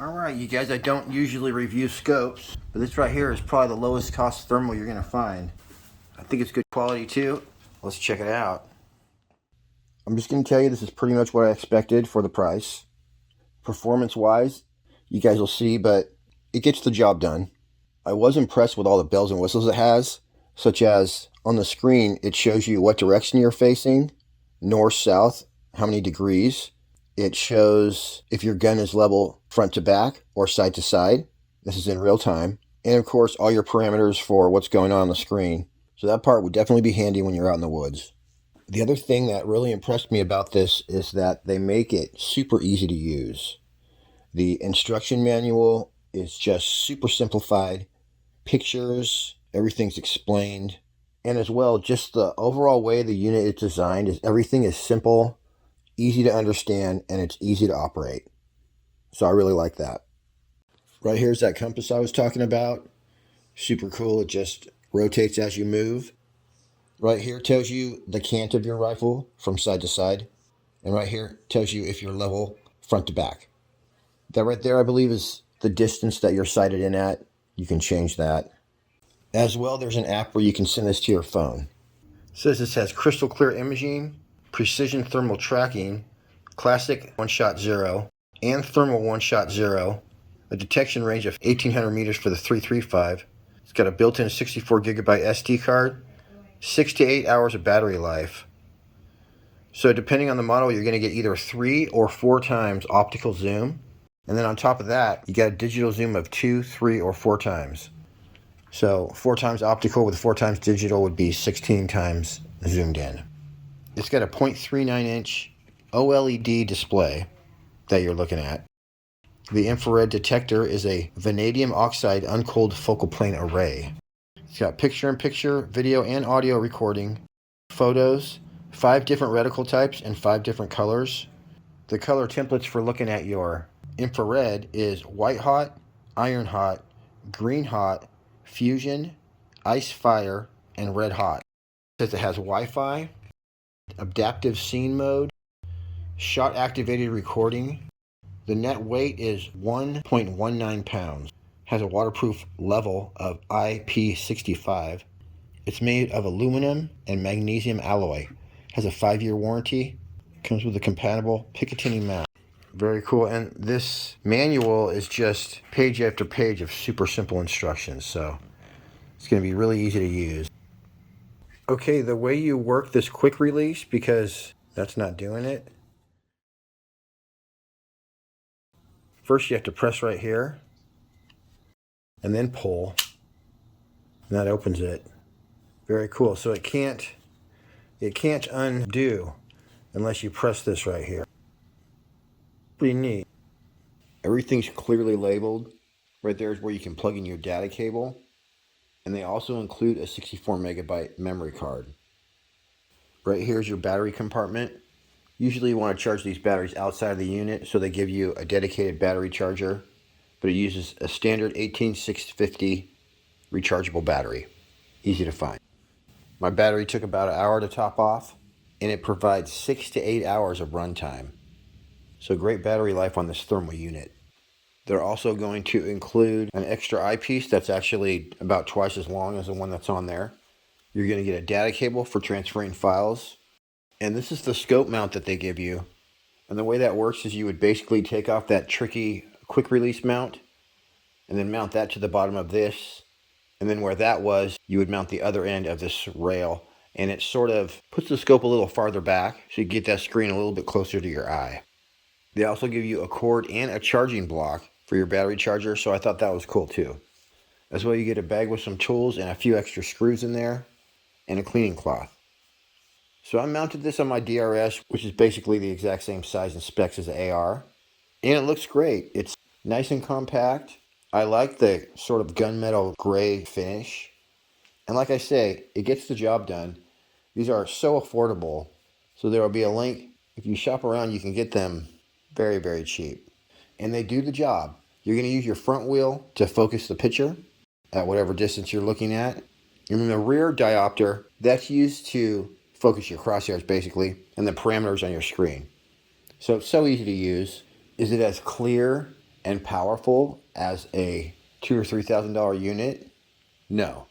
Alright, you guys, I don't usually review scopes, but this right here is probably the lowest cost thermal you're going to find. I think it's good quality too. Let's check it out. I'm just going to tell you this is pretty much what I expected for the price. Performance-wise, you guys will see, but it gets the job done. I was impressed with all the bells and whistles it has, such as on the screen, it shows you what direction you're facing, north, south, how many degrees. It shows if your gun is level front to back or side to side. This is in real time. And of course, all your parameters for what's going on the screen. So that part would definitely be handy when you're out in the woods. The other thing that really impressed me about this is that they make it super easy to use. The instruction manual is just super simplified. Pictures, everything's explained. And as well, just the overall way the unit is designed is everything is simple, easy to understand, and it's easy to operate. So I really like that. Right here's that compass I was talking about. Super cool. It just rotates as you move. Right here tells you the cant of your rifle from side to side. And right here tells you if you're level front to back. That right there, I believe, is the distance that you're sighted in at. You can change that. As well, there's an app where you can send this to your phone. It says this has crystal clear imaging, precision thermal tracking, classic one-shot zero, and thermal one-shot zero, a detection range of 1,800 meters for the 335. It's got a built-in 64 gigabyte SD card, 6 to 8 hours of battery life. So depending on the model, you're going to get either 3 or 4 times optical zoom. And then on top of that, you got a digital zoom of 2, 3, or 4 times. So 4 times optical with 4 times digital would be 16 times zoomed in. It's got a 0.39 inch OLED display that you're looking at. The infrared detector is a vanadium oxide uncooled focal plane array. It's got picture-in-picture, video and audio recording, photos, 5 different reticle types and 5 different colors. The color templates for looking at your infrared is white hot, iron hot, green hot, fusion, ice fire, and red hot. It says it has Wi-Fi, adaptive scene mode, shot activated recording. The net weight is 1.19 pounds. Has a waterproof level of IP65. It's made of aluminum and magnesium alloy. Has a 5-year warranty. Comes with a compatible Picatinny mount. Very cool. And this manual is just page after page of super simple instructions. So it's going to be really easy to use. Okay, the way you work this quick release, because that's not doing it. First you have to press right here and then pull, and that opens it. Very cool. So it can't undo unless you press this right here. Pretty neat. Everything's clearly labeled. Right there is where you can plug in your data cable, and they also include a 64 megabyte memory card. Right here is your battery compartment. Usually you want to charge these batteries outside of the unit, so they give you a dedicated battery charger, but it uses a standard 18650 rechargeable battery. Easy to find. My battery took about an hour to top off, and it provides 6 to 8 hours of runtime. So great battery life on this thermal unit. They're also going to include an extra eyepiece that's actually about twice as long as the one that's on there. You're going to get a data cable for transferring files. And this is the scope mount that they give you. And the way that works is you would basically take off that tricky quick release mount and then mount that to the bottom of this. And then where that was, you would mount the other end of this rail. And it sort of puts the scope a little farther back so you get that screen a little bit closer to your eye. They also give you a cord and a charging block for your battery charger, so I thought that was cool too. As well, you get a bag with some tools and a few extra screws in there and a cleaning cloth. So I mounted this on my DRS, which is basically the exact same size and specs as the AR. And it looks great. It's nice and compact. I like the sort of gunmetal gray finish. And like I say, it gets the job done. These are so affordable. So there will be a link. If you shop around, you can get them very, very cheap. And they do the job. You're going to use your front wheel to focus the picture at whatever distance you're looking at. And then the rear diopter, that's used to focus your crosshairs basically, and the parameters on your screen. So it's so easy to use. Is it as clear and powerful as a $2,000 or $3,000 unit? No.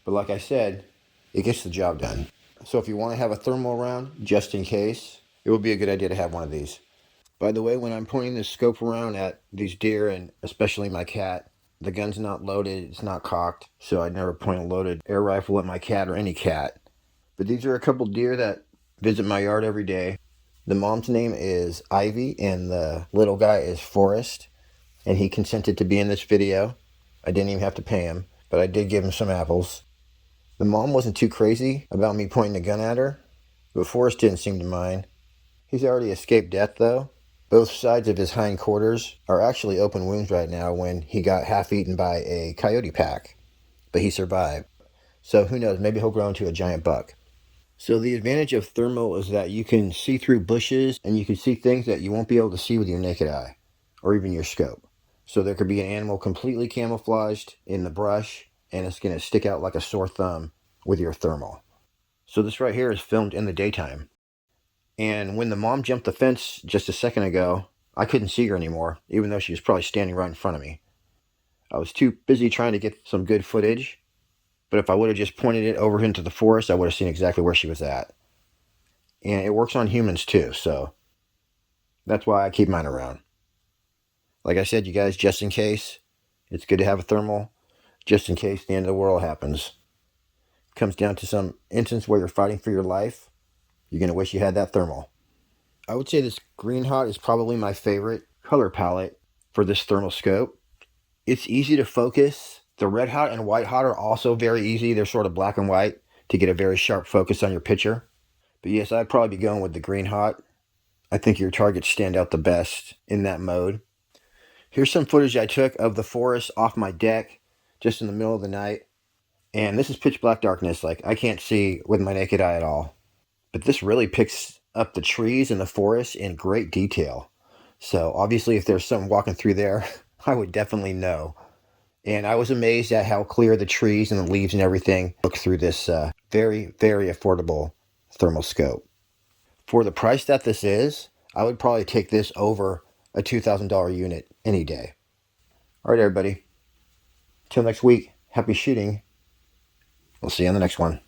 But like I said, it gets the job done. So if you want to have a thermal around, just in case, it would be a good idea to have one of these. By the way, when I'm pointing this scope around at these deer, and especially my cat, the gun's not loaded, it's not cocked, so I'd never point a loaded air rifle at my cat or any cat. But these are a couple deer that visit my yard every day. The mom's name is Ivy, and the little guy is Forrest, and he consented to be in this video. I didn't even have to pay him, but I did give him some apples. The mom wasn't too crazy about me pointing a gun at her, but Forrest didn't seem to mind. He's already escaped death, though. Both sides of his hind quarters are actually open wounds right now when he got half eaten by a coyote pack, but he survived. So who knows, maybe he'll grow into a giant buck. So the advantage of thermal is that you can see through bushes and you can see things that you won't be able to see with your naked eye or even your scope. So there could be an animal completely camouflaged in the brush and it's going to stick out like a sore thumb with your thermal. So this right here is filmed in the daytime. And when the mom jumped the fence just a second ago, I couldn't see her anymore, even though she was probably standing right in front of me. I was too busy trying to get some good footage, but if I would have just pointed it over into the forest, I would have seen exactly where she was at. And it works on humans too, so that's why I keep mine around. Like I said, you guys, just in case, it's good to have a thermal, just in case the end of the world happens. It comes down to some instance where you're fighting for your life, you're going to wish you had that thermal. I would say this green hot is probably my favorite color palette for this thermal scope. It's easy to focus. The red hot and white hot are also very easy. They're sort of black and white to get a very sharp focus on your picture. But yes, I'd probably be going with the green hot. I think your targets stand out the best in that mode. Here's some footage I took of the forest off my deck just in the middle of the night. And this is pitch black darkness. Like, I can't see with my naked eye at all. But this really picks up the trees and the forest in great detail. So obviously if there's someone walking through there, I would definitely know. And I was amazed at how clear the trees and the leaves and everything look through this very, very affordable thermal scope. For the price that this is, I would probably take this over a $2,000 unit any day. All right, everybody. Till next week, happy shooting. We'll see you on the next one.